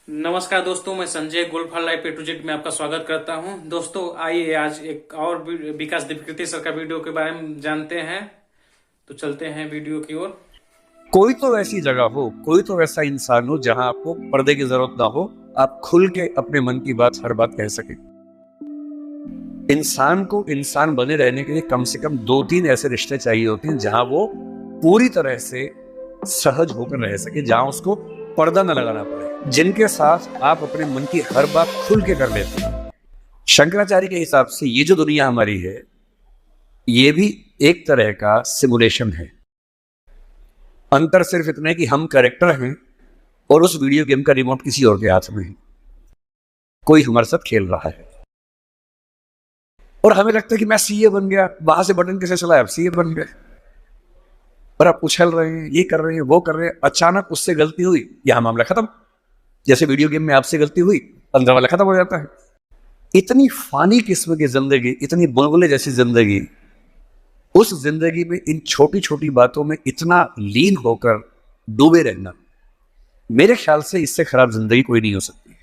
नमस्कार दोस्तों, मैं Sanjay Goldfall life A to Z में आपका स्वागत करता हूं। दोस्तों आइए आज एक और विकास दिव्यकृति सर का वीडियो के बारे में जानते हैं। तो चलते हैं वीडियो की ओर। कोई तो ऐसी जगह हो, कोई तो ऐसा इंसान हो जहां आपको पर्दे की जरूरत ना हो, आप खुल के अपने मन की बात हर बात कह सके। इंसान को इंसान बने रहने के लिए कम से कम 2-3 ऐसे रिश्ते चाहिए होते हैं जहां वो पूरी तरह से सहज होकर रह सके, जहां उसको पर्दा न लगाना पड़े, जिनके साथ आप अपने मन की हर बात खुल के कर लेते हैं। शंकराचार्य के हिसाब से ये जो दुनिया हमारी है, ये भी एक तरह का सिमुलेशन है। अंतर सिर्फ इतना है कि हम कैरेक्टर हैं और उस वीडियो गेम का रिमोट किसी और के हाथ में है। कोई हमारे साथ खेल रहा है और हमें लगता है कि मैं सीए बन गया, वहां से बटन कैसे चला, अब सीए बन गए। और आप उछल रहे हैं, ये कर रहे हैं, वो कर रहे हैं, अचानक उससे गलती हुई, यहां मामला खत्म। जैसे वीडियो गेम में आपसे गलती हुई, 15 वाला खत्म हो जाता है। इतनी फानी किस्म की जिंदगी, इतनी बुलबुले जैसी जिंदगी, उस जिंदगी में इन छोटी छोटी बातों में इतना लीन होकर डूबे रहना, मेरे ख्याल से इससे खराब जिंदगी कोई नहीं हो सकती।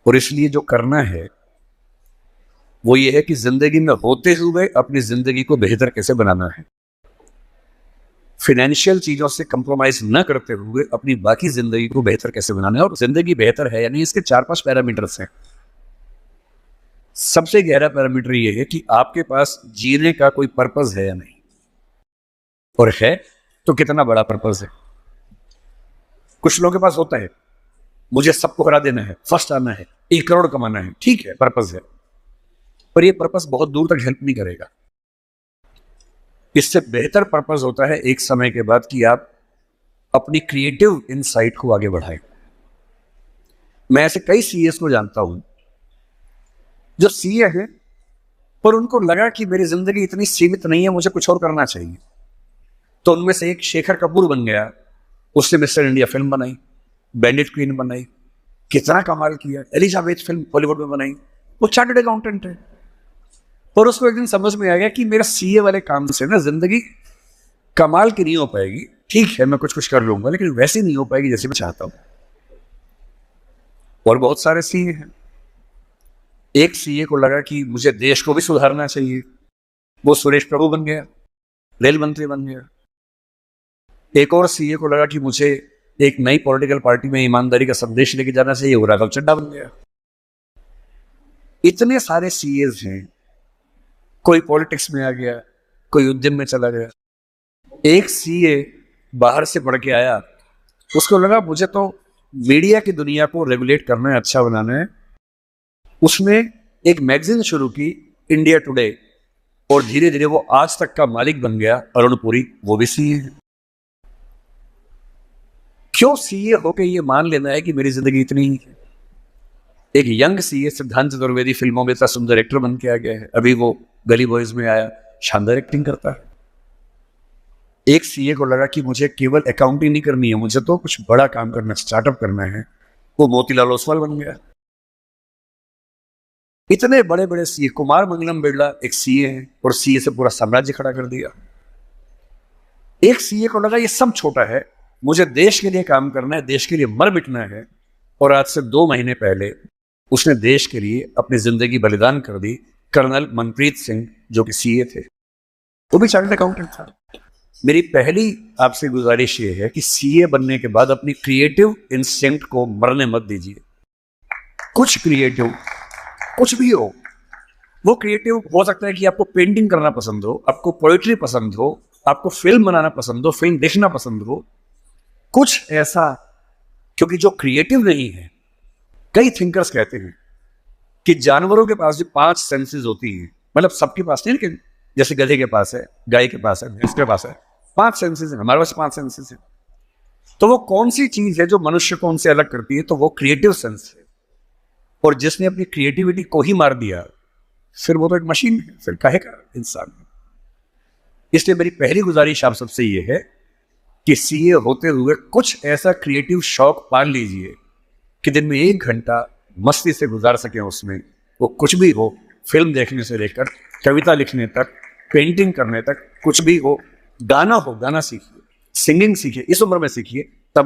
और इसलिए जो करना है वो ये है कि जिंदगी में होते हुए अपनी जिंदगी को बेहतर कैसे बनाना है। फाइनेंशियल चीजों से कंप्रोमाइज न करते हुए अपनी बाकी जिंदगी को बेहतर कैसे बनाना है। और जिंदगी बेहतर है यानी इसके 4-5 पैरामीटर्स हैं। सबसे गहरा पैरामीटर ये है कि आपके पास जीने का कोई पर्पस है या नहीं, और है तो कितना बड़ा पर्पस है। कुछ लोगों के पास होता है, मुझे सबको हरा देना है, फर्स्ट आना है, 1 करोड़ कमाना है, ठीक है, पर्पस है, पर यह पर्पस बहुत दूर तक हेल्प नहीं करेगा। इससे बेहतर पर्पस होता है एक समय के बाद कि आप अपनी क्रिएटिव इनसाइट को आगे बढ़ाएं। मैं ऐसे कई सीएस को जानता हूं जो सीए है, पर उनको लगा कि मेरी जिंदगी इतनी सीमित नहीं है, मुझे कुछ और करना चाहिए। तो उनमें से एक शेखर कपूर बन गया। उसने मिस्टर इंडिया फिल्म बनाई, बैंडिट क्वीन बनाई, कितना कमाल किया। एलिजाबेथ फिल्म बॉलीवुड में बनाई। वो चार्टर्ड अकाउंटेंट है, पर उसको एक दिन समझ में आ गया कि मेरा सीए वाले काम से ना जिंदगी कमाल की नहीं हो पाएगी। ठीक है, मैं कुछ कुछ कर लूंगा, लेकिन वैसी नहीं हो पाएगी जैसे मैं चाहता हूं। और बहुत सारे सीए हैं। एक सीए को लगा कि मुझे देश को भी सुधारना चाहिए, वो सुरेश प्रभु बन गया, रेल मंत्री बन गया। एक और सीए को लगा कि मुझे एक नई पॉलिटिकल पार्टी में ईमानदारी का संदेश लेके जाना चाहिए, वो राघव चड्ढा बन गया। इतने सारे सीएस हैं। कोई पॉलिटिक्स में आ गया, कोई उद्यम में चला गया। एक सीए बाहर से पढ़ के आया, उसको लगा मुझे तो मीडिया की दुनिया को रेगुलेट करना है, अच्छा बनाना है। उसने एक मैगजीन शुरू की, इंडिया टुडे, और धीरे धीरे वो आज तक का मालिक बन गया। अरुण पुरी, वो भी सीए है। क्यों सीए होके ये मान लेना है कि मेरी जिंदगी इतनी ही है। एक यंग सीए सिद्धांत चतुर्वेदी फिल्मों में इतना सुंदर एक्टर बन के आ गया है। अभी वो गली बॉयज में आया, शानदार एक्टिंग करता है। एक सीए को लगा कि मुझे केवल अकाउंटिंग नहीं करनी है, मुझे तो कुछ बड़ा काम करना, स्टार्टअप करना है, वो मोतीलाल ओसवाल बन गया। इतने बड़े बड़े सीए, कुमार मंगलम बिरला एक सीए है और सीए से पूरा साम्राज्य खड़ा कर दिया। एक सीए को लगा ये सब छोटा है, मुझे देश के लिए काम करना है, देश के लिए मर मिटना है। और आज से 2 महीने पहले उसने देश के लिए अपनी जिंदगी बलिदान कर दी। कर्नल मनप्रीत सिंह, जो कि सीए थे, वो भी चार्टर्ड अकाउंटेंट था। मेरी पहली आपसे गुजारिश ये है कि सीए बनने के बाद अपनी क्रिएटिव इंस्टिंक्ट को मरने मत दीजिए। कुछ क्रिएटिव, कुछ भी हो, वो क्रिएटिव हो सकता है कि आपको पेंटिंग करना पसंद हो, आपको पोएट्री पसंद हो, आपको फिल्म बनाना पसंद हो, फिल्म देखना पसंद हो, कुछ ऐसा। क्योंकि जो क्रिएटिव नहीं है, कई थिंकर्स कहते हैं कि जानवरों के पास जो 5 सेंसेस होती हैं, मतलब सबके पास नहीं, लेकिन जैसे गधे के पास है, गाय के पास है, भैंस के पास है, 5 सेंसेस हैं, हमारे पास 5 सेंसेस हैं। तो वो कौन सी चीज है जो मनुष्य को उनसे अलग करती है? तो वो क्रिएटिव सेंस है। और जिसने अपनी क्रिएटिविटी को ही मार दिया, फिर वो तो एक मशीन है, फिर कहेगा इंसान। इसलिए मेरी पहली गुजारिश आप सबसे ये है कि सीए होते हुए कुछ ऐसा क्रिएटिव शौक पाल लीजिए कि दिन में 1 घंटा मस्ती से गुजार सके। उसमें वो कुछ भी हो, फिल्म देखने से लेकर कविता लिखने तक, पेंटिंग करने तक, कुछ भी हो। गाना हो, गाना सीखिए, सिंगिंग सीखिए, इस उम्र में सीखिए।